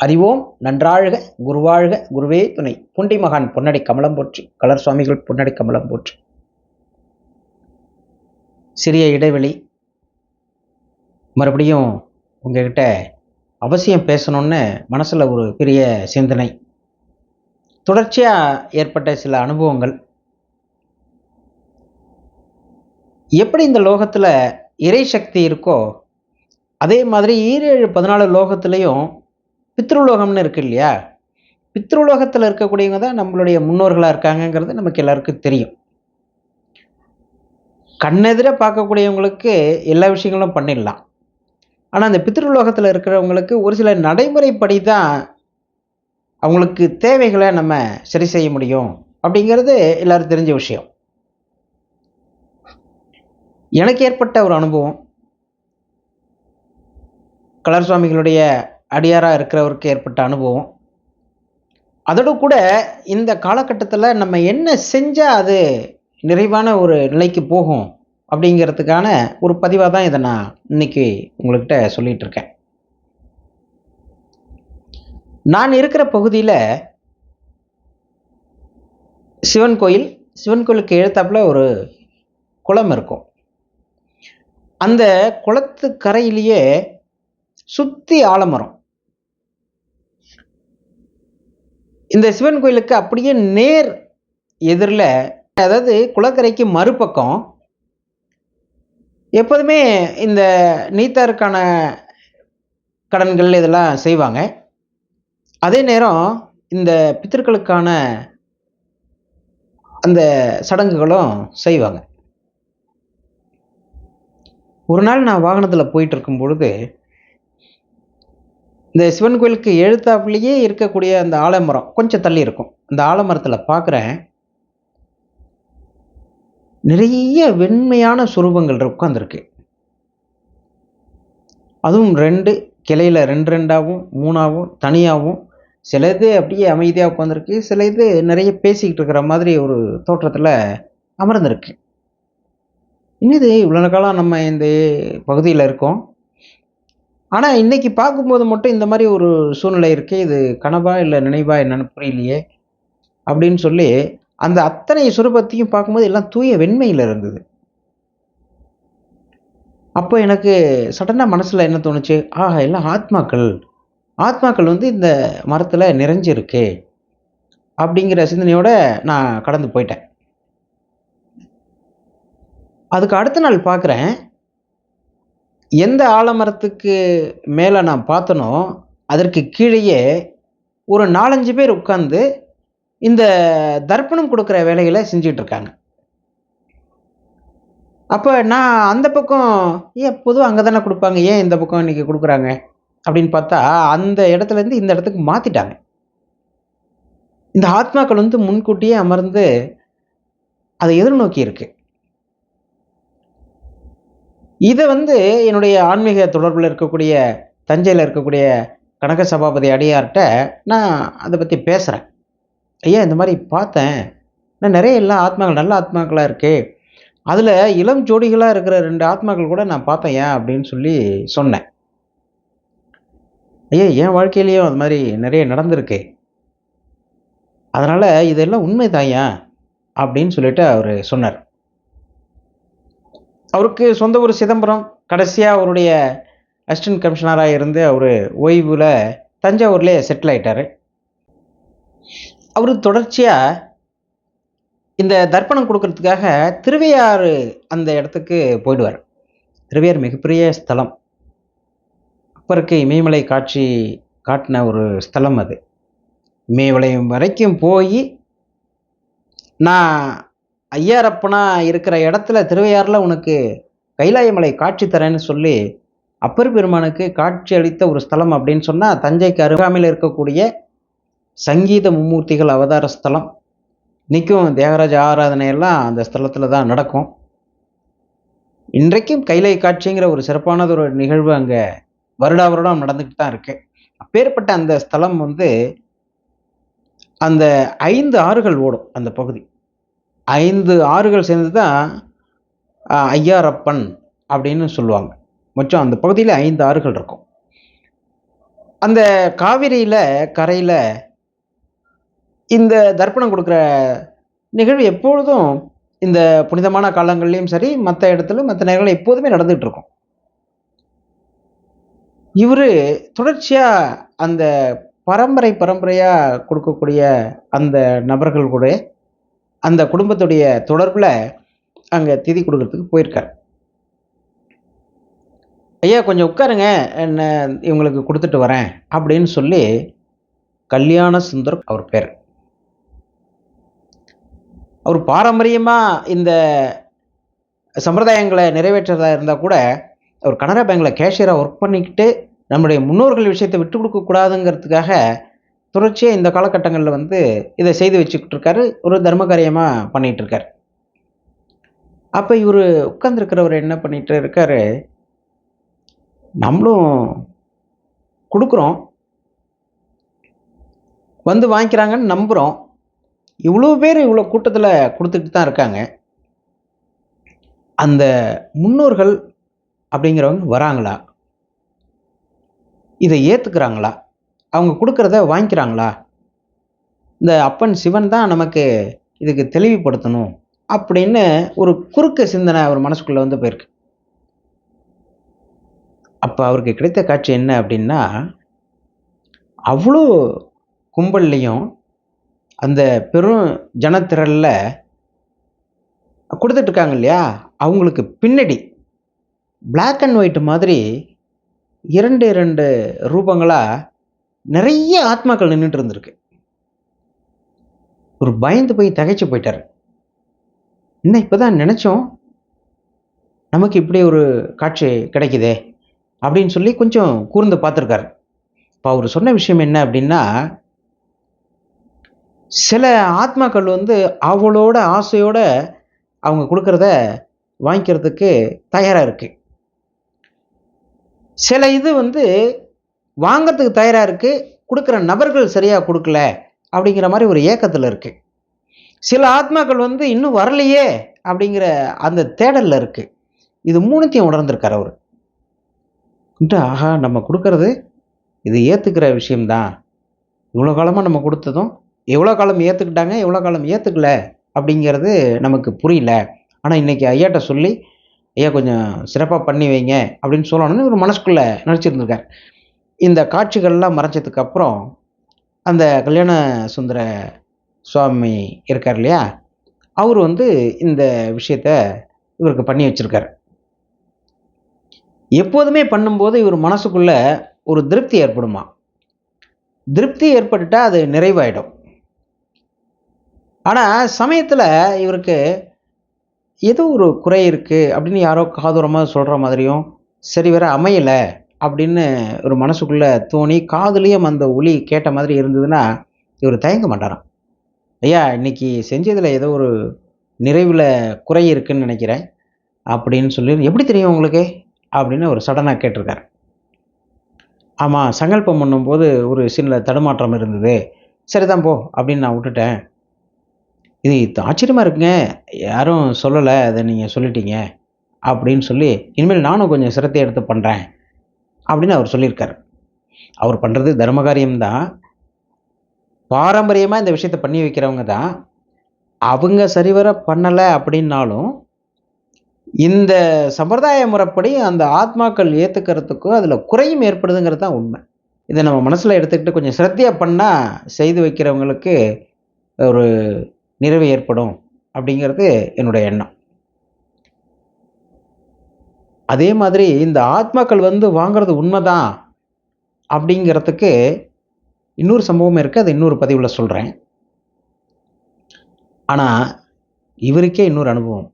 அறிவோம் நன்றாழ்க குருவாழ்க குருவே துணை. பூண்டி மகான் பொன்னடி கமலம் போற்றி. கலர் சுவாமிகள் பொன்னடி கமலம் போற்றி. சிறிய இடைவெளி. மறுபடியும் உங்ககிட்ட அவசியம் பேசணும்னு மனசுல ஒரு பெரிய சிந்தனை. தொடர்ச்சியா ஏற்பட்ட சில அனுபவங்கள். எப்படி இந்த லோகத்துல இறை சக்தி இருக்கோ அதே மாதிரி 14 லோகத்திலையும் பித்ருலோகம்னு இருக்கு இல்லையா? பித்ருலோகத்தில் இருக்கக்கூடியவங்க தான் நம்மளுடைய முன்னோர்களாக இருக்காங்கங்கிறது நமக்கு எல்லாருக்கும் தெரியும். கண்ணெதிர பார்க்கக்கூடியவங்களுக்கு எல்லா விஷயங்களும் பண்ணிடலாம். ஆனால் அந்த பித்ருலோகத்தில் இருக்கிறவங்களுக்கு ஒரு சில நடைமுறைப்படி தான் அவங்களுக்கு தேவைகளை நம்ம சரி செய்ய முடியும் அப்படிங்கிறது எல்லாரும் தெரிஞ்ச விஷயம். எனக்கு ஏற்பட்ட ஒரு அனுபவம், கலர் சுவாமிகளுடைய அடியாராக இருக்கிறவருக்கு ஏற்பட்ட அனுபவம். அதோடு கூட இந்த காலகட்டத்தில் நம்ம என்ன செஞ்சால் அது நிறைவான ஒரு நிலைக்கு போகும் அப்படிங்கிறதுக்கான ஒரு பதிவாக தான் இதை நான் இன்னைக்கு உங்கள்கிட்ட சொல்லிட்டு இருக்கேன். நான் இருக்கிற பகுதியில் சிவன் கோயில், சிவன் கோயிலுக்கு எழுத்தாப்புல ஒரு குளம் இருக்கும். அந்த குளத்து கரையிலேயே சுற்றி ஆலமரம். இந்த சிவன் கோயிலுக்கு அப்படியே நேர் எதிரில், அதாவது குளக்கரைக்கு மறுபக்கம் எப்போதுமே இந்த நீத்தாருக்கான கடன்கள் இதெல்லாம் செய்வாங்க. அதே நேரம் இந்த பித்தர்களுக்கான அந்த சடங்குகளும் செய்வாங்க. ஒரு நாள் நான் வாகனத்தில் போயிட்டு இருக்கும் பொழுது இந்த சிவன் கோயிலுக்கு எழுத்தாப்புலேயே இருக்கக்கூடிய அந்த ஆலமரம் கொஞ்சம் தள்ளி இருக்கும். அந்த ஆலமரத்தில் பார்க்குறேன், நிறைய வெண்மையான சுரூபங்கள் உட்காந்துருக்கு. அதுவும் 2 கிளையில் 2ஆகவும் 3ஆகவும் தனியாகவும். சில இது அப்படியே அமைதியாக உட்காந்துருக்கு, சில இது நிறைய பேசிக்கிட்டு இருக்கிற மாதிரி ஒரு தோற்றத்தில் அமர்ந்திருக்கு. இன்னது இவ்வளோ காலம் நம்ம இந்த பகுதியில் இருக்கோம், ஆனால் இன்னைக்கு பார்க்கும்போது மட்டும் இந்த மாதிரி ஒரு சூழ்நிலை இருக்கு. இது கனவா இல்லை நினைவா என்னன்னு புரியலையே அப்படின்னு சொல்லி அந்த அத்தனை சுரூபத்தையும் பார்க்கும்போது எல்லாம் தூய வெண்மையில் இருந்தது. அப்போ எனக்கு சடனாக மனசில் என்ன தோணுச்சு, எல்லாம் ஆத்மாக்கள், ஆத்மாக்கள் இந்த மரத்தில் நிறைஞ்சிருக்கு அப்படிங்கிற சிந்தனையோட நான் கடந்து போயிட்டேன். அதுக்கு அடுத்த நாள் பார்க்குறேன், எந்த ஆலமரத்துக்கு மேலே நான் பார்த்தனோ அதற்கு கீழேயே ஒரு 4-5 பேர் உட்கார்ந்து இந்த தர்ப்பணம் கொடுக்குற வேலைகளை செஞ்சுட்டு இருக்காங்க. அப்போ நான் அந்த பக்கம், பொதுவாக அங்கே தானே கொடுப்பாங்க, ஏன் இந்த பக்கம் இன்னைக்கு கொடுக்குறாங்க அப்படின்னு பார்த்தா அந்த இடத்துலேருந்து இந்த இடத்துக்கு மாற்றிட்டாங்க. இந்த ஆத்மாக்கள் முன்கூட்டியே அமர்ந்து அதை எதிர்நோக்கி இருக்கு. இதை என்னுடைய ஆன்மீக தொடர்பில் இருக்கக்கூடிய தஞ்சையில் இருக்கக்கூடிய கனக சபாபதி அடியார்கிட்ட நான் அதை பற்றி பேசுகிறேன். ஐயா, இந்த மாதிரி பார்த்தேன், நான் நிறைய எல்லாம் ஆத்மாக்கள் நல்ல ஆத்மாக்களாக இருக்கு, அதில் இளம் ஜோடிகளாக இருக்கிற 2 ஆத்மாக்கள் கூட நான் பார்த்தேன் ஏன் அப்படின்னு சொல்லி சொன்னேன். ஐயா, என் வாழ்க்கையிலையும் அது மாதிரி நிறைய நடந்திருக்கு, அதனால் இதெல்லாம் உண்மைதாயா அப்படின்னு சொல்லிட்டு அவர் சொன்னார். அவருக்கு சொந்த ஊர் சிதம்பரம். கடைசியாக அவருடைய அசிஸ்டன்ட் கமிஷனராக இருந்து அவர் ஓய்வில் தஞ்சாவூர்லேயே செட்டில் ஆயிட்டார். அவர் தொடர்ச்சியாக இந்த தர்ப்பணம் கொடுக்கறதுக்காக திருவையாறு அந்த இடத்துக்கு போயிடுவார். திருவையாறு மிகப்பெரிய ஸ்தலம். அப்பருக்கு இமயமலை காட்சி காட்டின ஒரு ஸ்தலம் அது. இமயமலை வரைக்கும் போய் நான் ஐயாரப்பனா இருக்கிற இடத்துல திருவையாறில் உனக்கு கைலாயமலை காட்சி தரேன்னு சொல்லி அப்பர் பெருமானுக்கு காட்சி அளித்த ஒரு ஸ்தலம் அப்படின்னு சொன்னால் தஞ்சைக்கு அருகாமையில் இருக்கக்கூடிய சங்கீத மும்மூர்த்திகள் அவதார ஸ்தலம். இன்றைக்கும் தியாகராஜ ஆராதனையெல்லாம் அந்த ஸ்தலத்தில் தான் நடக்கும். இன்றைக்கும் கைலை காட்சிங்கிற ஒரு சிறப்பானது ஒரு நிகழ்வு அங்கே வருடா வருடம் நடந்துக்கிட்டு தான் இருக்கு. அப்பேற்பட்ட அந்த ஸ்தலம் அந்த 5 ஆறுகள் ஓடும் அந்த பகுதி. 5 ஆறுகள் சேர்ந்து தான் ஐயாரப்பன் அப்படின்னு சொல்லுவாங்க. மொத்தம் அந்த பகுதியில் 5 ஆறுகள் இருக்கும். அந்த காவிரியில கரையில இந்த தர்ப்பணம் குடுக்குற நிகழ்வு எப்பொழுதும் இந்த புனிதமான காலங்கள்லயும் சரி, மத்த இடத்துல மத்த நேரங்கள்ல எப்போதுமே நடந்துட்டு இருக்கும். இவரு தொடர்ச்சியா அந்த பரம்பரையா குடுக்கக்கூடிய அந்த நபர்கள் கூட, அந்த குடும்பத்துடைய தொடர்புல அங்க திதி குடுக்கறதுக்கு போயிருக்காரு. "ஐயா கொஞ்சம் உட்காருங்க, இவங்களுக்கு குடுத்துட்டு வரேன்" அப்படின்னு சொல்லி கல்யாண சுந்தர் அவர் பேரு. அவர் பாரம்பரியமா இந்த சம்பிரதாயங்கள நிறைவேற்றதா இருந்தா கூட, அவர் கனரா பேங்க்ல கேஷியரா ஒர்க் பண்ணிக்கிட்டு, நம்முடைய முன்னோர்கள் விஷயத்த விட்டுக் குடுக்கக் கூடாதுங்கிறதுக்காக, தொடர்ச்சியா இந்த காலகட்டங்கள்ல இத செய்து வச்சுக்கிட்டு இருக்காரு. ஒரு தர்ம காரியமா பண்ணிட்டு இருக்காரு. அப்ப இவரு உட்கார்ந்திருக்கிறவரு என்ன பண்ணிட்டு இருக்காரு, நம்மளும் குடுக்குறோம், வாங்கிக்கிறாங்கன்னு நம்புறோம். இவ்ளோ பேரு இவ்ளோ கூட்டத்துல குடுத்துட்டு தான் இருக்காங்க. அந்த முன்னோர்கள் அப்படிங்கிறவங்க வராங்களா? இத ஏத்துக்கிறாங்களா? அவங்க குடுக்கிறத வாங்கிக்கிறாங்களா? இந்த அப்பன் சிவன் தான் நமக்கு இதுக்கு தெளிவுபடுத்தணும் அப்படின்னு ஒரு குறுக்கு சிந்தனை அவர் மனசுக்குள்ள போயிருக்கு. அப்ப அவருக்கு கிடைத்த காட்சி என்ன அப்படின்னா, அவ்ளோ கும்பல்லயும் அந்த பெரும் ஜனத்திரள்ல குடுத்துட்டு இருக்காங்க இல்லையா? அவங்களுக்கு பின்னாடி பிளாக் அண்ட் ஒயிட் மாதிரி 2, 2 ரூபங்களா நெறைய ஆத்மாக்கள் நின்னுட்டு இருந்திருக்கு. ஒரு பயந்து போய் திகைச்சு போயிட்டாரு. என்ன இப்பதான் நெனச்சோம், நமக்கு இப்படி ஒரு காட்சி கிடைக்குதே! அப்படின்னு சொல்லி கொஞ்சம் கூர்ந்து பார்த்திருக்காரு. இப்ப அவரு சொன்ன விஷயம் என்ன அப்படின்னா, சில ஆத்மாக்கள் ஆவலோட, ஆசையோட அவங்க குடுக்கிறத வாங்கிக்கிறதுக்கு தயாரா இருக்கு. சில இது வாங்கறதுக்கு தயாரா இருக்கு. குடுக்குற நபர்கள் சரியா குடுக்கல. அப்படிங்கிற மாரி ஒரு ஏக்கத்துல இருக்கு. சில ஆத்மாக்கள் இன்னும் வரலையே! அப்படிங்கிற அந்த தேடல்ல இருக்கு. இது 3த்தையும் உணர்ந்திருக்காரு அவரு. ஆஹா! நம்ம குடுக்கறது இது ஏத்துக்கிற விஷயம் தான். இவ்வளோ காலமா நம்ம குடுத்ததும், எவ்வளோ காலம் ஏத்துக்கிட்டாங்க, எவ்வளோ காலம் ஏத்துக்கல அப்படிங்கிறது நமக்கு புரியல. ஆனா இன்னைக்கு ஐயாட்ட சொல்லி, "ஐயா கொஞ்சம் சிறப்பா பண்ணி வைங்க" அப்படின்னு சொல்லணும்னு இவரு மனசுக்குள்ள நெனச்சிருந்திருக்காரு. இந்த காட்சிகள்லாம் மறைஞ்சதுக்கு அப்புறம், அந்த கல்யாண சுந்தர சுவாமி இருக்கார் இல்லையா? அவரு இந்த விஷயத்த இவருக்கு பண்ணி வச்சிருக்காரு. எப்போதுமே பண்ணும்போது இவர் மனசுக்குள்ள ஒரு திருப்தி ஏற்படுமாம். திருப்தி ஏற்பட்டுட்டா அது நிறைவாயிடும். ஆனா சமயத்துல இவருக்கு ஏதோ ஒரு குறை இருக்கு அப்படின்னு யாரோ காதோரமா சொல்ற மாதிரியும், சரிவர அமையல அப்படின்னு ஒரு மனசுக்குள்ள தோணி, காதுலயும் அந்த ஒலி கேட்ட மாதிரி இருந்ததுன்னா, இவரு தயங்க மாட்டாராம். "ஐயா இன்னைக்கு செஞ்சதுல ஏதோ ஒரு நிறைவுல குறை இருக்குன்னு நெனைக்கிறேன்" அப்படின்னு சொல்லி, "எப்படி தெரியும் உங்களுக்கு?" அப்படின்னு அவரு சடனா கேட்டிருக்காரு. "ஆமா, சங்கல்பம் பண்ணும்போது ஒரு சில தடுமாற்றம் இருந்தது. சரிதான் போ" அப்படின்னு நான் விட்டுட்டேன். "இது ஆச்சரியமா இருக்குங்க. யாரும் சொல்லல. அத நீங்க சொல்லிட்டீங்க" அப்படின்னு சொல்லி, "இனிமேல் நானும் கொஞ்சம் சிரத்தை எடுத்து பண்றேன்" அப்படின்னு அவர் சொல்லியிருக்காரு. அவர் பண்றது தர்ம காரியம் தான். பாரம்பரியமா இந்த விஷயத்த பண்ணி வைக்கிறவங்க தான். அவங்க சரிவர பண்ணல அப்படின்னாலும், இந்த சம்பிரதாய முறைப்படி அந்த ஆத்மாக்கள் ஏத்துக்கிறதுக்கும், அதுல குறையும் ஏற்படுதுங்கிறது தான் உண்மை. இத நம்ம மனசுல எடுத்துக்கிட்டு கொஞ்சம் சிரத்தையா பண்ணா, செய்து வைக்கிறவங்களுக்கு ஒரு நிறைவு ஏற்படும் அப்படிங்கிறது என்னுடைய எண்ணம். அதே மாதிரி இந்த ஆத்மாக்கள் வாங்குறது உண்மதான் அப்படிங்கிறதுக்கு இன்னொரு சம்பவம் இருக்கு. அத இன்னொரு பதிவுல சொல்றேன். ஆனா, இவருக்கே இன்னொரு அனுபவம்.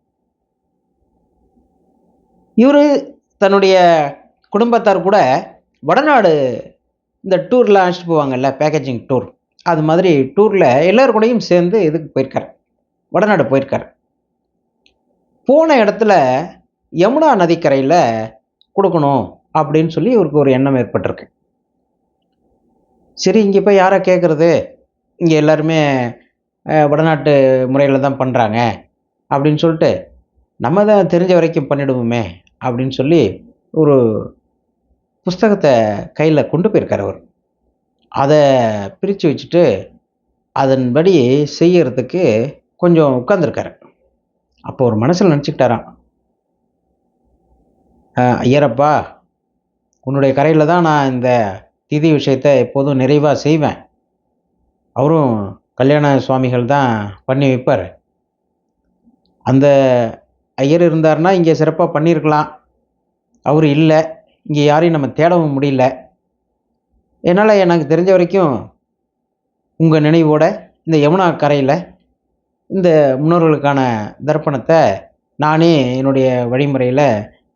இவரு தன்னுடைய குடும்பத்தார் கூட வடநாடு இந்த டூர்லாம் அழைச்சிட்டு போவாங்கல்ல, பேக்கேஜிங் டூர். அது மாதிரி டூர்ல எல்லார் கூடயும் சேர்ந்து இதுக்கு போயிருக்காரு. வடநாடு போயிருக்காரு. போன இடத்துல யமுனா நதிக்கரையில குடுக்கணும் அப்படின்னு சொல்லி இவருக்கு ஒரு எண்ணம் ஏற்பட்டிருக்கு. சரி இங்க போய் யார கேட்கறது? இங்க எல்லாருமே வடநாட்டு முறையில தான் பண்றாங்க அப்படின்னு சொல்லிட்டு, நம்ம தான் தெரிஞ்ச வரைக்கும் பண்ணிடுவோமே அப்படின்னு சொல்லி, ஒரு புஸ்தகத்த கையில கொண்டு போயிருக்காரு அவரு. அதை பிரித்து வச்சுட்டு அதன்படி செய்யறதுக்கு கொஞ்சம் உட்காந்துருக்காரு. அப்போ ஒரு மனசில் நினச்சிக்கிட்டாராம், ஐயரப்பா, உன்னுடைய கரையில் தான் நான் இந்த திதி விஷயத்தை எப்போதும் நிறைவாக செய்வேன். அவரும் கல்யாண சுவாமிகள் தான் பண்ணி வைப்பார். அந்த ஐயர் இருந்தார்னா இங்கே சிறப்பாக பண்ணியிருக்கலாம். அவர் இல்லை, இங்கே யாரையும் நம்ம தேடவும் முடியல. என்னால் எனக்கு தெரிஞ்ச வரைக்கும் உங்கள் நினைவோட இந்த யமுனா கரையில் இந்த முன்னோர்களுக்கான தர்ப்பணத்தை நானே என்னுடைய வழிமுறையில்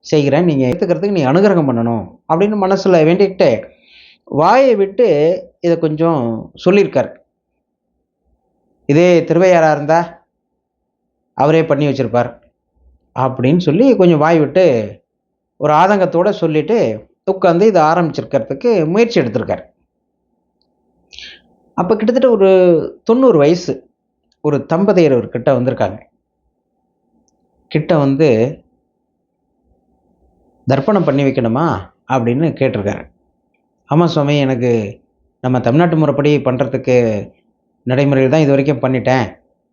செய்கிறேன், நீங்கள் ஏற்றுக்கிறதுக்கு நீ அனுகிரகம் பண்ணணும் அப்படின்னு மனசில் வேண்டிக்கிட்டு வாயை விட்டு இதை கொஞ்சம் சொல்லியிருக்கார். இதே திருவையாராக இருந்தால் அவரே பண்ணி வச்சுருப்பார் அப்படின்னு சொல்லி கொஞ்சம் வாய் விட்டு ஒரு ஆதங்கத்தோடு சொல்லிவிட்டு உட்காந்து இதை ஆரம்பிச்சிருக்கிறதுக்கு முயற்சி எடுத்திருக்கார். அப்போ கிட்டத்தட்ட ஒரு 90 வயசு ஒரு தம்பதியர் ஒரு கிட்ட வந்திருக்காங்க. கிட்ட வந்து தர்ப்பணம் பண்ணி வைக்கணுமா அப்படின்னு கேட்டிருக்காரு. ஆமாம் சுவாமி, எனக்கு நம்ம தமிழ்நாட்டு முறைப்படி பண்ணுறதுக்கு நடைமுறையில் தான் இது வரைக்கும் பண்ணிட்டேன்,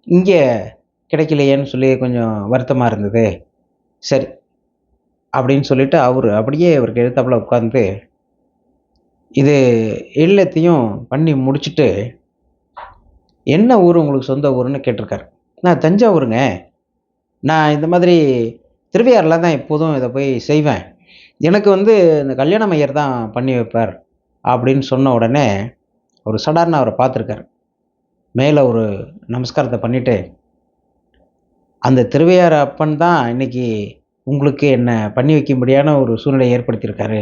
இங்கே கிடைக்கலையேன்னு சொல்லி கொஞ்சம் வருத்தமாக இருந்தது. சரி அப்படின்னு சொல்லிட்டு அவர் அப்படியே அவருக்கு எழுத்தாப்புல உட்காந்து இது எல்லாத்தையும் பண்ணி முடிச்சுட்டு, என்ன ஊர் உங்களுக்கு சொந்த ஊருன்னு கேட்டிருக்காரு. நான் தஞ்சாவூருங்க, நான் இந்த மாதிரி திருவையாறில் தான் எப்போதும் இதை போய் செய்வேன், எனக்கு வந்து இந்த கல்யாண ஐயர் தான் பண்ணி வைப்பார் அப்படின்னு சொன்ன உடனே அவர் சடார்னு அவரை பார்த்துருக்காரு. மேலே ஒரு நமஸ்காரத்தை பண்ணிவிட்டு, அந்த திருவையாறு அப்பன் தான் இன்னைக்கு உங்களுக்கு என்ன பண்ணி வைக்கும்படியான ஒரு சூழ்நிலையை ஏற்படுத்தியிருக்காரு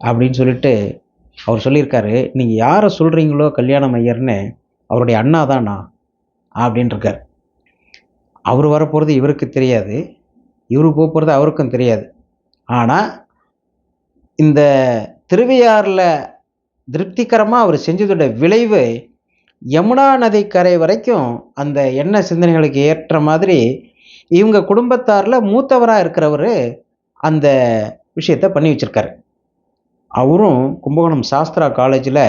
அப்படின்னு சொல்லிட்டு அவர் சொல்லியிருக்காரு, நீங்கள் யாரை சொல்கிறீங்களோ கல்யாணம் ஐயர்னு அவருடைய அண்ணா தான் நான் அப்படின்ட்டுருக்கார். அவர் வரப்போகிறது இவருக்கு தெரியாது, இவரு போகிறது அவருக்கும் தெரியாது. ஆனால் இந்த திருவையாறில் திருப்திகரமாக அவர் செஞ்சதோட விளைவு யமுனா நதிக்கரை வரைக்கும் அந்த எண்ண சிந்தனைகளுக்கு ஏற்ற மாதிரி இவங்க குடும்பத்தாரில் மூத்தவராக இருக்கிறவர் அந்த விஷயத்தை பண்ணி வச்சுருக்காரு. அவரும் கும்பகோணம் சாஸ்திரா காலேஜில்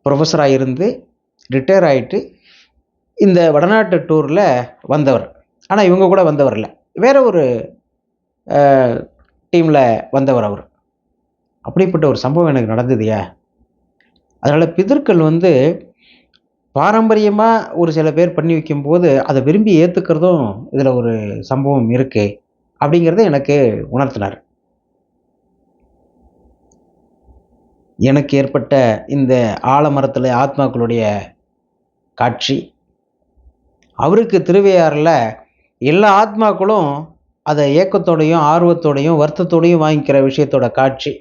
ப்ரொஃபஸராக இருந்து ரிட்டையர் ஆகிட்டு இந்த வடநாட்டு டூரில் வந்தவர். ஆனால் இவங்க கூட வந்தவர் இல்லை, வேற ஒரு டீமில் வந்தவர் அவர். அப்படிப்பட்ட ஒரு சம்பவம் எனக்கு நடந்ததுயா. அதனால் பிதர்கள் வந்து பாரம்பரியமாக ஒரு சில பேர் பண்ணி வைக்கும்போது அதை விரும்பி ஏற்றுக்கிறதும் இதில் ஒரு சம்பவம் இருக்குது அப்படிங்கிறத எனக்கு உணர்த்தினார். எனக்கு ஏற்பட்ட இந்த ஆலமரத்தில் ஆத்மாக்களுடைய காட்சி, அவருக்கு திருவையாறில் எல்லா ஆத்மாக்களும் அதை ஏக்கத்தோடையும் ஆர்வத்தோடையும் வருத்தத்தோடையும் வாங்கிக்கிற விஷயத்தோட காட்சி,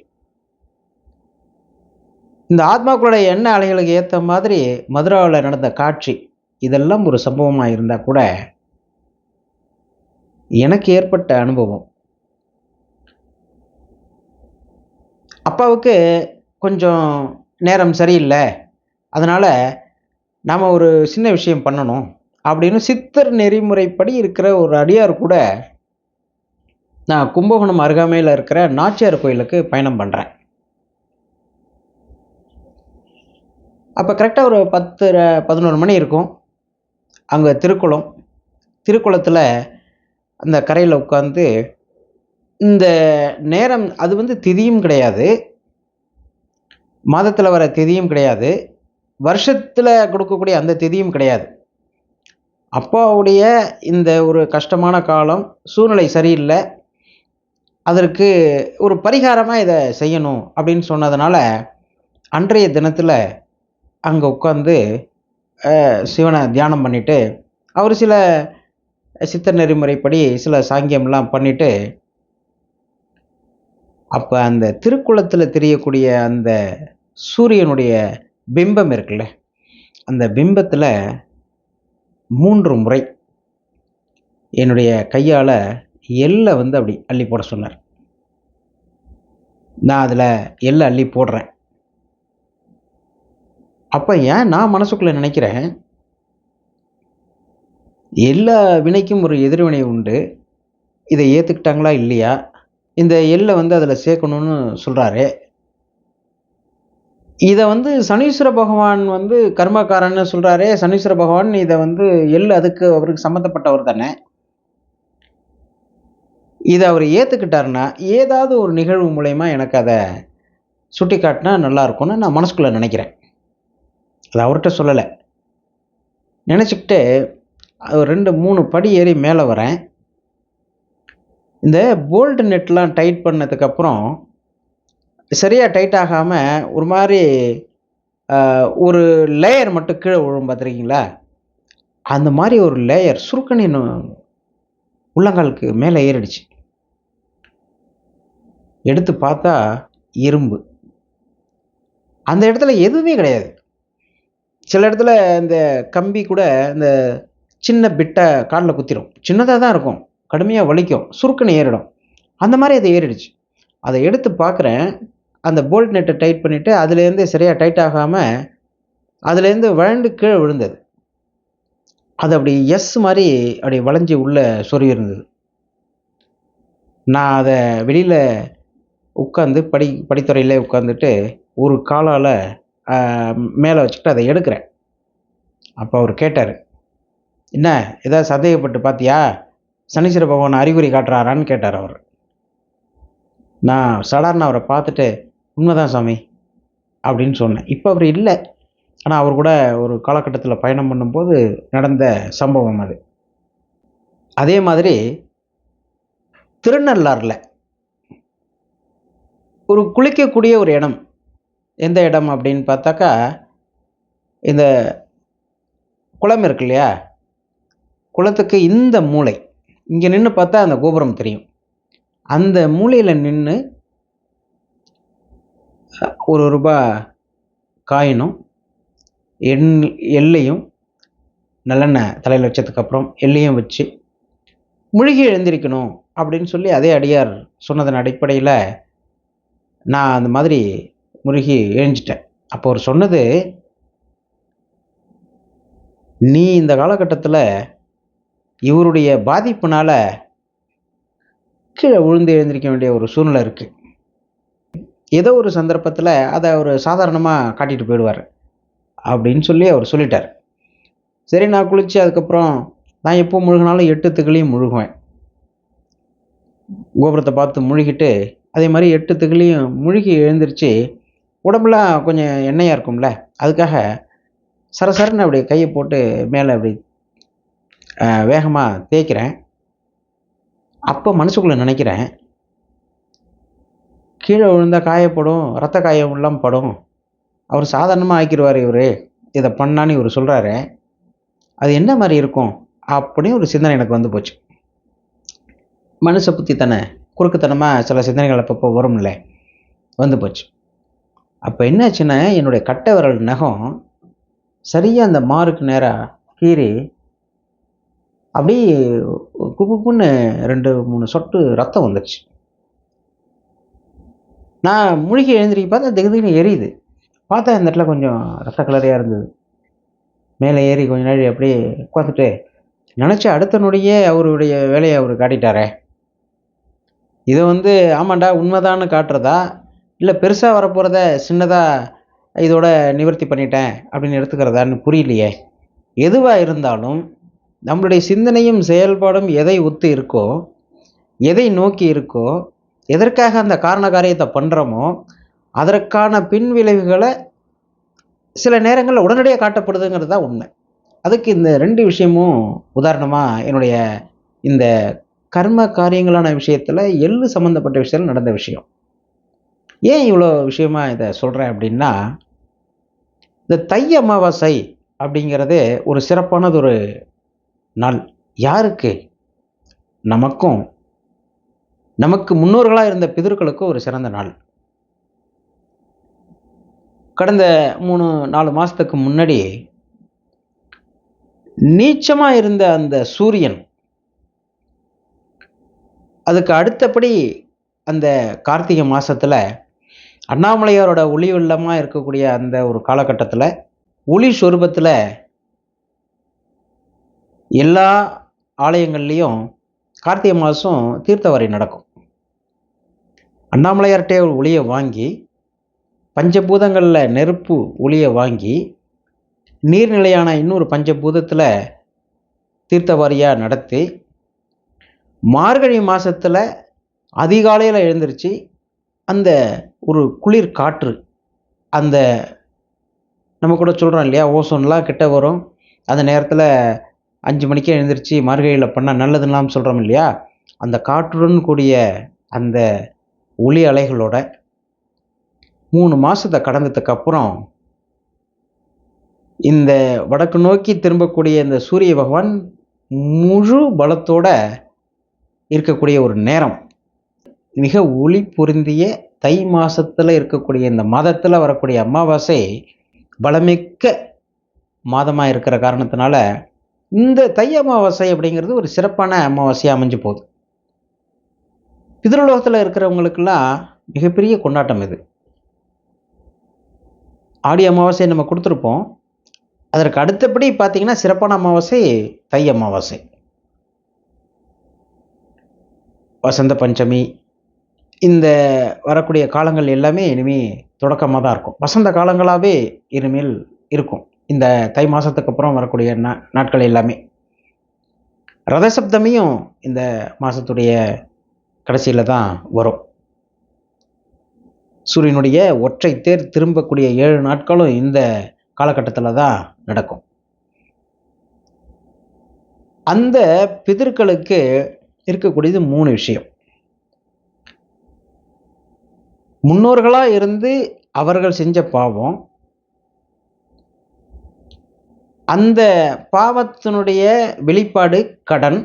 இந்த ஆத்மாக்களுடைய எண்ண அலைகளுக்கு ஏற்ற மாதிரி மதுராவில் நடந்த காட்சி, இதெல்லாம் ஒரு சம்பவமாக இருந்தால் கூட எனக்கு ஏற்பட்ட அனுபவம். அப்பாவுக்கு கொஞ்சம் நேரம் சரியில்லை, அதனால் நாம் ஒரு சின்ன விஷயம் பண்ணணும் அப்படின்னு சித்தர் நெறிமுறைப்படி இருக்கிற ஒரு அடியார் கூட நான் கும்பகோணம் அருகாமையில் இருக்கிற நாச்சியார் கோயிலுக்கு பயணம் பண்ணுறேன். அப்போ கரெக்டாக ஒரு 10-11 மணி இருக்கும். அங்கே திருக்குளத்தில் அந்த கரையில் உட்காந்து இந்த நேரம், அது வந்து திதியும் கிடையாது, மாதத்தில் வர திதியும் கிடையாது, வருஷத்தில் கொடுக்கக்கூடிய அந்த திதியும் கிடையாது. அப்பாவுடைய இந்த ஒரு கஷ்டமான காலம், சூழ்நிலை சரியில்லை, அதற்கு ஒரு பரிகாரமாக இதை செய்யணும் அப்படின்னு சொன்னதுனால அன்றைய தினத்தில் அங்கே உட்காந்து சிவனை தியானம் பண்ணிவிட்டு அவர் சில சித்தர் நெறிமுறைப்படி சில சாங்கியம்லாம் பண்ணிவிட்டு, அப்போ அந்த திருக்குளத்தில் தெரியக்கூடிய அந்த சூரியனுடைய பிம்பம் இருக்குல்ல, அந்த பிம்பத்தில் 3 முறை என்னுடைய கையால் எள்ளை வந்து அப்படி அள்ளி போட சொன்னார். நான் அதில் எள்ளை அள்ளி போடுறேன். அப்போ ஏன் நான் மனசுக்குள்ளே நினைக்கிறேன், எல்லா வினைக்கும் ஒரு எதிர்வினை உண்டு, இதை ஏற்றுக்கிட்டாங்களா இல்லையா, இந்த எள்ளை வந்து அதில் சேர்க்கணும்னு சொல்கிறாரு, இதை வந்து சனீஸ்வர பகவான் வந்து கர்மக்காரன்னு சொல்கிறாரே, சனீஸ்வர பகவான் இதை வந்து அதுக்கு அவருக்கு சம்மந்தப்பட்டவர் தானே. இதை அவர் ஏற்றுக்கிட்டாருன்னா ஏதாவது ஒரு நிகழ்வு மூலயமா எனக்கு அதை சுட்டி காட்டினா நல்லா இருக்கும்னு நான் மனசுக்குள்ளே நினைக்கிறேன். அது அவர்கிட்ட சொல்லலை. நினச்சிக்கிட்டு 2 3 படி ஏறி மேலே வரேன். இந்த போல்ட் நெட்லாம் டைட் பண்ணதுக்கப்புறம் சரியாக டைட் ஆகாமல் ஒரு மாதிரி ஒரு லேயர் மட்டும் கீழே விழும் பார்த்துருக்கீங்களா? அந்த மாதிரி ஒரு லேயர் சுருக்கன்னு உள்ளங்காலுக்கு மேலே ஏறிடுச்சு. எடுத்து பார்த்தா இரும்பு. அந்த இடத்துல எதுவுமே கிடையாது. சில இடத்துல இந்த கம்பி கூட இந்த சின்ன பிட்டை காலில் குத்திரும். சின்னதாக தான் இருக்கும், கடுமையாக வலிக்கும், சுருக்குன்னு ஏறிடும். அந்த மாதிரி அது ஏறிடுச்சு. அதை எடுத்து பார்க்குறேன். அந்த போல்ட் நெட்டை டைட் பண்ணிவிட்டு அதுலேருந்து சரியாக டைட் ஆகாமல் அதுலேருந்து வழண்டு கீழே விழுந்தது. அது அப்படி மாதிரி அப்படி வளைஞ்சி உள்ளே சொருவி இருந்தது. நான் அதை வெளியில் உட்காந்து படித்துறையிலே உட்காந்துட்டு ஒரு காலால் மேலே வச்சுக்கிட்டு அதை எடுக்கிறேன். அப்போ அவர் கேட்டார், என்ன ஏதாவது சந்தேகப்பட்டு பார்த்தியா? சனீஸ்வர பகவான் அறிகுறி காட்டுறாரான்னு கேட்டார் அவர். நான் சாதாரண அவரை பார்த்துட்டு உண்மைதான் சாமி அப்படின்னு சொன்னேன். இப்போ அவர் இல்லை. ஆனால் அவர் கூட ஒரு காலகட்டத்தில் பயணம் பண்ணும்போது நடந்த சம்பவம் அது. அதே மாதிரி திருநள்ளாறில் ஒரு குளிக்கக்கூடிய ஒரு இடம். எந்த இடம் அப்படின்னு பார்த்தாக்கா, இந்த குளம் இருக்கு இல்லையா, குளத்துக்கு இந்த மூளை இங்கே நின்று பார்த்தா அந்த கோபுரம் தெரியும். அந்த மூலையில் நின்று ₹1 காயினும் எள்ளையும் நல்லெண்ணெய் தலையில் வச்சதுக்கப்புறம் எள்ளையும் வச்சு முழுகி எழுந்திருக்கணும் அப்படின்னு சொல்லி அதே அடியார் சொன்னதன் அடிப்படையில் நான் அந்த மாதிரி முழுகி எழுஞ்சிட்டேன். அப்போ அவர் சொன்னது, நீ இந்த காலகட்டத்தில் இவருடைய பாதிப்புனால கீழே விழுந்து எழுந்திருக்க வேண்டிய ஒரு சூழ்நிலை இருக்குது. ஏதோ ஒரு சந்தர்ப்பத்தில் அதை அவர் சாதாரணமாக காட்டிட்டு போயிடுவார் அப்படின்னு சொல்லி அவர் சொல்லிட்டார். சரி, நான் குளித்து அதுக்கப்புறம் நான் எப்போ முழுகினாலும் 8 திகளையும் முழுகுவேன். கோபுரத்தை பார்த்து முழுகிட்டு அதே மாதிரி 8 திகளையும் முழுகி எழுந்திரிச்சு உடம்புலாம் கொஞ்சம் எண்ணெயாக இருக்கும்ல, அதுக்காக சரசரன்னு அப்படி கையை போட்டு மேலே அப்படி வேகமாக தேய்க்கிறேன். அப்போ மனசுக்குள்ளே நினைக்கிறேன், கீழே விழுந்தால் காயப்படும், ரத்த காயம் எல்லாம் படும், அவர் சாதாரணமாக ஆக்கிடுவார் இவர், இதை பண்ணான்னு இவர் சொல்கிறாரு, அது என்ன மாதிரி இருக்கும் அப்படின்னு ஒரு சிந்தனை எனக்கு வந்து போச்சு. மனுஷ புத்தி தானே, குறுக்குத்தனமாக சில சிந்தனைகள் அப்பப்போ வரும்ல, வந்து போச்சு. அப்போ என்னாச்சுன்னா, என்னுடைய கட்டை விரல் நகம் சரியாக அந்த மாருக்கு நேராக கீறி அப்படியே குப்புன்னு 2 3 சொட்டு ரத்தம் வந்துடுச்சு. நான் முழுகி எழுந்திரிக்க பார்த்தா திடீர்னு எரியுது. பார்த்தா இந்த இடத்துல கொஞ்சம் ரத்த கலரையாக இருந்தது. மேலே ஏறி கொஞ்ச நாள் அப்படியே உட்காந்துட்டு நினச்சா அடுத்த நொடியே அவருடைய வேலையை அவர் காட்டிட்டாரே. இதை வந்து ஆமாண்டா உண்மைதான்னு காட்டுறதா, இல்லை பெருசாக வரப்போகிறத சின்னதாக இதோட நிவர்த்தி பண்ணிட்டேன் அப்படின்னு எடுத்துக்கிறதான்னு புரியலையே. எதுவாக இருந்தாலும் நம்மளுடைய சிந்தனையும் செயல்பாடும் எதை ஒத்து இருக்கோ, எதை நோக்கி இருக்கோ, எதற்காக அந்த காரண காரியத்தை பண்ணுறோமோ அதற்கான பின் விளைவுகளை சில நேரங்களில் உடனடியாக காட்டப்படுதுங்கிறது தான் உண்மை. அதுக்கு இந்த 2 விஷயமும் உதாரணமாக என்னுடைய இந்த கர்ம காரியங்களான விஷயத்தில் எள்ளு சம்மந்தப்பட்ட விஷயத்தில் நடந்த விஷயம். ஏன் இவ்வளோ விஷயமா இதை சொல்கிறேன் அப்படின்னா, இந்த தை அமாவாசை அப்படிங்கிறது ஒரு சிறப்பானது ஒரு நாள். யாருக்கு? நமக்கும் நமக்கு முன்னோர்களாக இருந்த பிதர்களுக்கும் ஒரு சிறந்த நாள். கடந்த 3 4 மாதத்துக்கு முன்னாடி நீச்சமாக இருந்த அந்த சூரியன் அதுக்கு அடுத்தபடி அந்த கார்த்திகை மாதத்தில் அண்ணாமலையாரோட ஒளி வெள்ளமாக இருக்கக்கூடிய அந்த ஒரு காலகட்டத்தில் ஒளி சொரூபத்தில் எல்லா ஆலயங்கள்லேயும் கார்த்திகை மாதம் தீர்த்தவாரி நடக்கும். அண்ணாமலையார்கிட்டே ஒரு ஒளியை வாங்கி பஞ்சபூதங்களில் நெருப்பு ஒளியை வாங்கி நீர்நிலையான இன்னொரு பஞ்சபூதத்தில் தீர்த்தவாரியாக நடத்தி மார்கழி மாதத்தில் அதிகாலையில் எழுந்திருச்சு அந்த ஒரு குளிர் காற்று, அந்த நம்ம கூட சொல்கிறோம் இல்லையா, ஓசோன்லாம் கிட்ட வரும், அந்த நேரத்தில் 5 மணிக்கே எழுந்திரிச்சு மார்கழியில் பண்ணால் நல்லதுன்னெலாம் சொல்கிறோம் இல்லையா, அந்த காற்றுடன் கூடிய அந்த ஒளி அலைகளோட 3 மாதத்தை கடந்ததுக்கப்புறம் இந்த வடக்கு நோக்கி திரும்பக்கூடிய இந்த சூரிய பகவான் முழு பலத்தோட இருக்கக்கூடிய ஒரு நேரம், மிக ஒளி பொருந்திய தை மாசத்துல இருக்கக்கூடிய இந்த மாதத்தில் வரக்கூடிய அமாவாசை பலமிக்க மாதமாக இருக்கிற காரணத்தினால இந்த தை அமாவாசை அப்படிங்கிறது ஒரு சிறப்பான அமாவாசையாக அமைஞ்சு போகுது. பிதிருலோகத்தில் இருக்கிறவங்களுக்கெல்லாம் மிகப்பெரிய கொண்டாட்டம் இது. ஆடி அமாவாசை நம்ம கொடுத்துருப்போம். அதற்கு அடுத்தபடி பார்த்தீங்கன்னா சிறப்பான அமாவாசை தை அமாவாசை. வசந்த பஞ்சமி இந்த வரக்கூடிய காலங்கள் எல்லாமே இனிமேல் தொடக்கமாக தான் இருக்கும். வசந்த காலங்களாகவே இனிமேல் இருக்கும் இந்த தை மாதத்துக்கு அப்புறம் வரக்கூடிய நாட்கள் எல்லாமே. ரதசப்தமியும் இந்த மாதத்துடைய கடைசியில் தான் வரும். சூரியனுடைய ஒற்றை தேர் திரும்பக்கூடிய 7 நாட்களும் இந்த காலகட்டத்தில் தான் நடக்கும். அந்த பிதர்களுக்கு இருக்கக்கூடியது 3 விஷயம். முன்னோர்களாக இருந்து அவர்கள் செஞ்ச பாவம், அந்த பாவத்தினுடைய வெளிப்பாடு கடன்,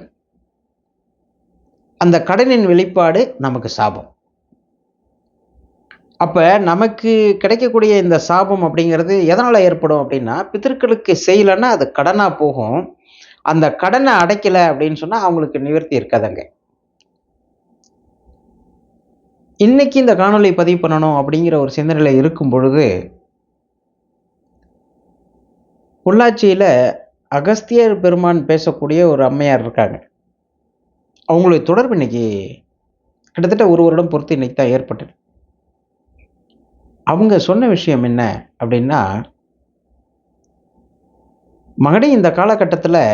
அந்த கடனின் வெளிப்பாடு நமக்கு சாபம். அப்போ நமக்கு கிடைக்கக்கூடிய இந்த சாபம் அப்படிங்கிறது எதனால் ஏற்படும் அப்படின்னா, பிதர்களுக்கு செய்யலைன்னா அது கடனாக போகும். அந்த கடனை அடைக்கலை அப்படின்னு சொன்னால் அவங்களுக்கு நிவர்த்தி இருக்காதுங்க. இன்னைக்கு இந்த காணொளி பதிவு பண்ணணும் அப்படிங்கிற ஒரு சிந்தனையில் இருக்கும் பொழுது, பொள்ளாச்சியில் அகஸ்தியர் பெருமான் பேசக்கூடிய ஒரு அம்மையார் இருக்காங்க. அவங்களுடைய தொடர்பு இன்னைக்கு கிட்டத்தட்ட 1 வருடம் பொறுத்து இன்னைக்கு தான் ஏற்பட்டது. அவங்க சொன்ன விஷயம் என்ன அப்படின்னா, மகனே இந்த காலகட்டத்தில்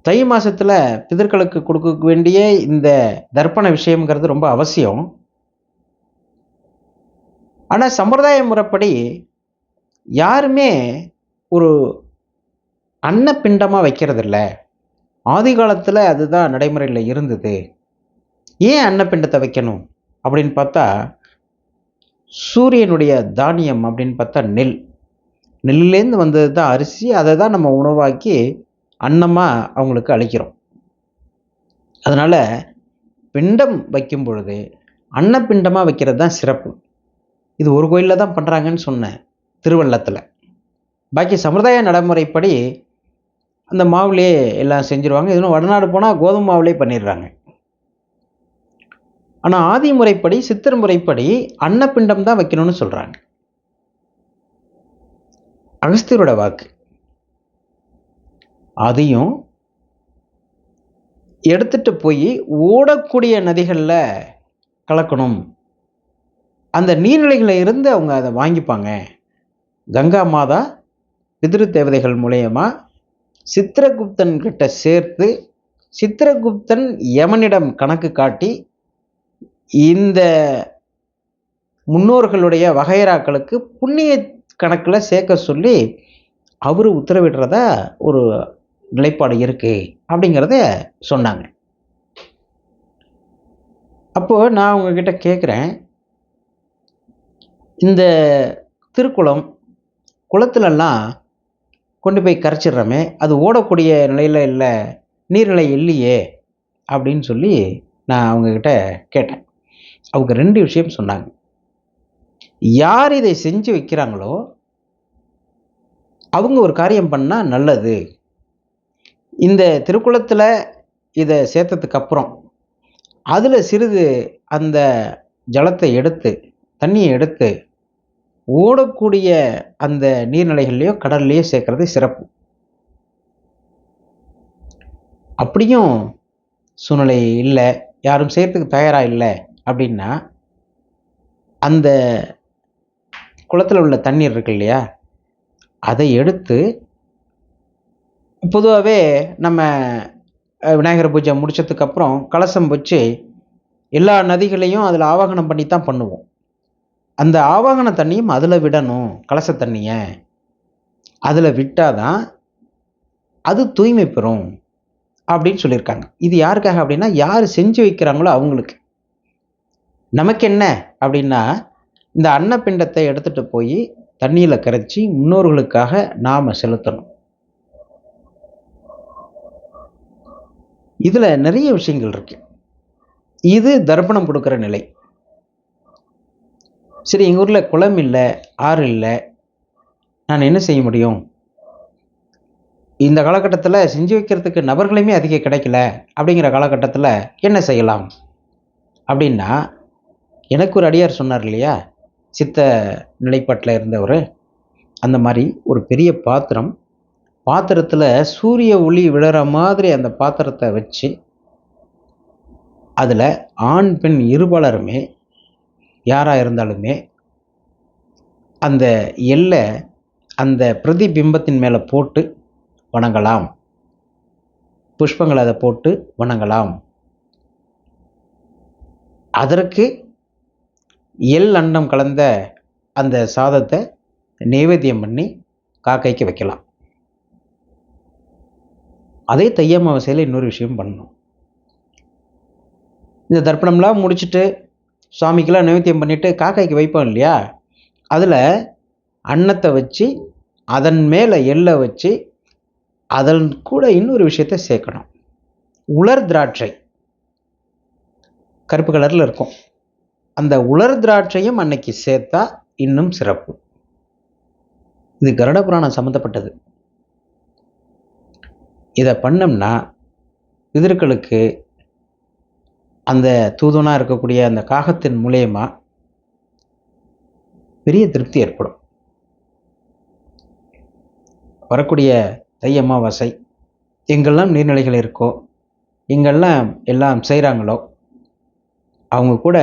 தை மாசத்துல பிதர்களுக்கு கொடுக்க வேண்டிய இந்த தர்ப்பண விஷயம்ங்கிறது ரொம்ப அவசியம். ஆனால் சம்பிரதாய முறைப்படி யாருமே ஒரு அன்னப்பிண்டமாக வைக்கிறதில்ல. ஆதி காலத்தில் அதுதான் நடைமுறையில் இருந்தது. ஏன் அன்னப்பிண்டத்தை வைக்கணும் அப்படின்னு பார்த்தா, சூரியனுடைய தானியம் அப்படின்னு பார்த்தா நெல், நெல்லுலேருந்து வந்தது தான் அரிசி. அதை தான் நம்ம உணவாக்கி அன்னமாக அவங்களுக்கு அளிக்கிறோம். அதனால் பிண்டம் வைக்கும் பொழுது அன்னப்பிண்டமாக வைக்கிறது தான் சிறப்பு. இது ஒரு கோயிலில் தான் பண்ணுறாங்கன்னு சொன்னேன், திருவள்ளத்தில். பாக்கி சம்பிரதாய நடைமுறைப்படி அந்த மாவுலேயே எல்லாம் செஞ்சுருவாங்க. இதுவும் வடநாடு போனால் கோதுமை மாவுலேயே பண்ணிடுறாங்க. ஆனால் ஆதி முறைப்படி, சித்தர் முறைப்படி அன்னப்பிண்டம் தான் வைக்கணும்னு சொல்கிறாங்க. அகஸ்தியரோட வாக்கு. அதையும் எடுத்துட்டு போய் ஓடக்கூடிய நதிகளில் கலக்கணும். அந்த நீர்நிலைகளில் இருந்து அவங்க அதை வாங்கிப்பாங்க. கங்கா மாதா பிதிரு தேவதைகள் மூலயமா சித்திரகுப்தன் கிட்ட சேர்த்து, சித்திரகுப்தன் யமனிடம் கணக்கு காட்டி இந்த முன்னோர்களுடைய வகைராக்களுக்கு புண்ணிய கணக்கில் சேர்க்க சொல்லி அவர் உத்தரவிடுறதா ஒரு நிலைப்பாடு இருக்கு அப்படிங்கிறத சொன்னாங்க. அப்போ நான் உங்ககிட்ட கேட்குறேன், இந்த திருக்குளம் குளத்துலலாம் கொண்டு போய் கரைச்சிடுறோமே, அது ஓடக்கூடிய நிலையில் இல்லை, நீர்நிலை இல்லையே அப்படின்னு சொல்லி நான் அவங்கக்கிட்ட கேட்டேன். அவங்க 2 விஷயம் சொன்னாங்க. யார் இதை செஞ்சு வைக்கிறாங்களோ அவங்க ஒரு காரியம் பண்ணால் நல்லது. இந்த திருக்குளத்தில் இதை சேர்த்ததுக்கு அப்புறம் அதில் சிறிது அந்த ஜலத்தை எடுத்து, தண்ணியை எடுத்து ஓடக்கூடிய அந்த நீர்நிலைகள்லையோ கடல்லையோ சேர்க்கறது சிறப்பு. அப்படியும் சூழ்நிலை இல்லை, யாரும் செய்யறதுக்கு தயாராக இல்லை அப்படின்னா, அந்த குளத்தில் உள்ள தண்ணீர் இருக்கு இல்லையா, அதை எடுத்து பொதுவாகவே நம்ம விநாயகர் பூஜை முடிச்சதுக்கப்புறம் கலசம் வச்சு எல்லா நதிகளையும் அதில் ஆவாகனம் பண்ணி தான் பண்ணுவோம். அந்த ஆவாகன தண்ணியும் அதில் விடணும். கலச தண்ணியை அதில் விட்டாதான் அது தூய்மை பெறும் அப்படின்னு சொல்லியிருக்காங்க. இது யாருக்காக அப்படின்னா, யார் செஞ்சு வைக்கிறாங்களோ அவங்களுக்கு. நமக்கு என்ன அப்படின்னா, இந்த அன்னப்பிண்டத்தை எடுத்துட்டு போய் தண்ணியில் கரைச்சி முன்னோர்களுக்காக நாம் செலுத்தணும். இதில் நிறைய விஷயங்கள் இருக்கு. இது தர்ப்பணம் கொடுக்குற நிலை. சரி, எங்கள் ஊரில் குளம் இல்லை, ஆறு இல்லை, நான் என்ன செய்ய முடியும்? இந்த காலகட்டத்தில் செஞ்சு வைக்கிறதுக்கு நபர்களுமே அதிக கிடைக்கல அப்படிங்கிற காலகட்டத்தில் என்ன செய்யலாம் அப்படின்னா, எனக்கு ஒரு அடியார் சொன்னார் இல்லையா, சித்த நிலைப்பாட்டில் இருந்தவர். அந்த மாதிரி ஒரு பெரிய பாத்திரத்தில் சூரிய ஒளி விழற மாதிரி அந்த பாத்திரத்தை வச்சு அதில் ஆண் பெண் இருபாலருமே யாராக இருந்தாலுமே அந்த எல்லை அந்த பிரதிபிம்பத்தின் மேலே போட்டு வணங்கலாம். புஷ்பங்களை அதை போட்டு வணங்கலாம். அதற்கு எள் அன்னம் கலந்த அந்த சாதத்தை நைவேத்தியம் பண்ணி காக்கைக்கு வைக்கலாம். அதே தை அமாவாசையில் இன்னொரு விஷயம் பண்ணணும். இந்த தர்ப்பணம்லாம் முடிச்சுட்டு சுவாமிக்கெல்லாம் நைவேத்தியம் பண்ணிவிட்டு காக்கைக்கு வைப்போம் இல்லையா, அதில் அன்னத்தை வச்சு அதன் மேலே எள்ளை வச்சு அதன் கூட இன்னொரு விஷயத்தை சேர்க்கணும். உலர் திராட்சை கருப்பு கலரில் இருக்கும். அந்த உலர் திராட்சையும் அன்னைக்கு சேர்த்தா இன்னும் சிறப்பு. இது கருட புராணம் சம்மந்தப்பட்டது. இதை பண்ணோம்னா பிதர்களுக்கு அந்த தூதுவனாக இருக்கக்கூடிய அந்த காகத்தின் மூலயமா பெரிய திருப்தி ஏற்படும். வரக்கூடிய தை அமாவாசை எங்கெல்லாம் நீர்நிலைகள் இருக்கோ, எங்கெல்லாம் எல்லாம் செய்கிறாங்களோ, அவங்க கூட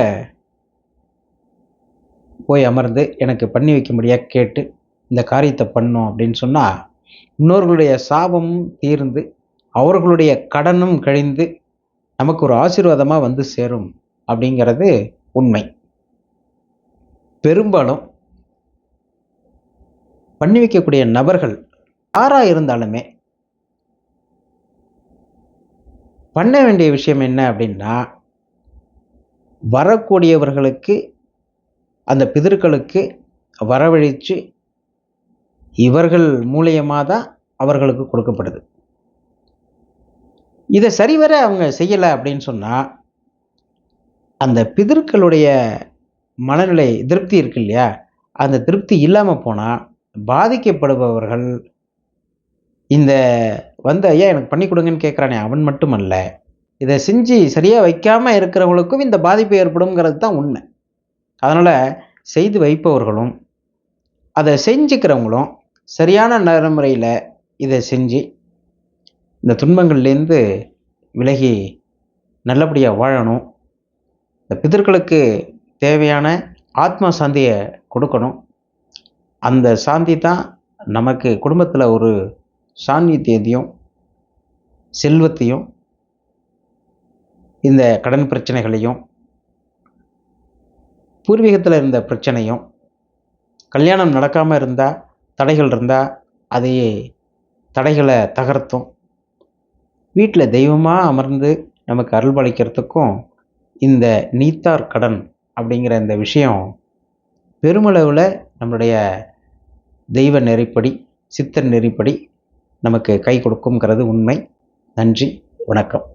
போய் அமர்ந்து எனக்கு பண்ணி வைக்க முடியா கேட்டு இந்த காரியத்தை பண்ணோம் அப்படின்னு சொன்னால், இன்னொருவர்களுடைய சாபமும் தீர்ந்து அவர்களுடைய கடனும் கழிந்து நமக்கு ஒரு ஆசீர்வாதமாக வந்து சேரும் அப்படிங்கிறது உண்மை. பெரும்பாலும் பண்ணி வைக்கக்கூடிய நபர்கள் யாராக இருந்தாலுமே பண்ண வேண்டிய விஷயம் என்ன அப்படின்னா, வரக்கூடியவர்களுக்கு அந்த பிதர்களுக்கு வரவழைச்சு இவர்கள் மூலியமாக தான் அவர்களுக்கு கொடுக்கப்படுது. இதை சரிவர அவங்க செய்யலை அப்படின்னு சொன்னால், அந்த பிதர்களுடைய மனநிலை திருப்தி இருக்கு இல்லையா, அந்த திருப்தி இல்லாமல் போனால் பாதிக்கப்படுபவர்கள் இந்த வந்து ஐயா எனக்கு பண்ணி கொடுங்கன்னு கேட்குறானே அவன் மட்டும் அல்ல, இதை செஞ்சு சரியாக வைக்காமல் இருக்கிறவங்களுக்கும் இந்த பாதிப்பு ஏற்படுங்கிறது தான் உண்மை. அதனால் செய்து வைப்பவர்களும் அதை செஞ்சுக்கிறவங்களும் சரியான நடைமுறையில் இதை செஞ்சு இந்த துன்பங்கள்லேருந்து விலகி நல்லபடியாக வாழணும். இந்த பிதர்களுக்கு தேவையான ஆத்ம சாந்தியை கொடுக்கணும். அந்த சாந்தி தான் நமக்கு குடும்பத்தில் ஒரு சாநித்தியத்தையும் செல்வத்தையும் இந்த கடன் பிரச்சனைகளையும் பூர்வீகத்தில் இருந்த பிரச்சனையும் கல்யாணம் நடக்காமல் இருந்தால் தடைகள் இருந்தால் அதையே தடைகளை தகர்த்தும் வீட்டில் தெய்வமாக அமர்ந்து நமக்கு அருள்பாலிக்கிறதுக்கும் இந்த நீத்தார் கடன் அப்படிங்கிற இந்த விஷயம் பெருமளவில் நம்மளுடைய தெய்வ நெறிப்படி சித்தர் நெறிப்படி நமக்கு கை கொடுக்குங்கிறது உண்மை. நன்றி, வணக்கம்.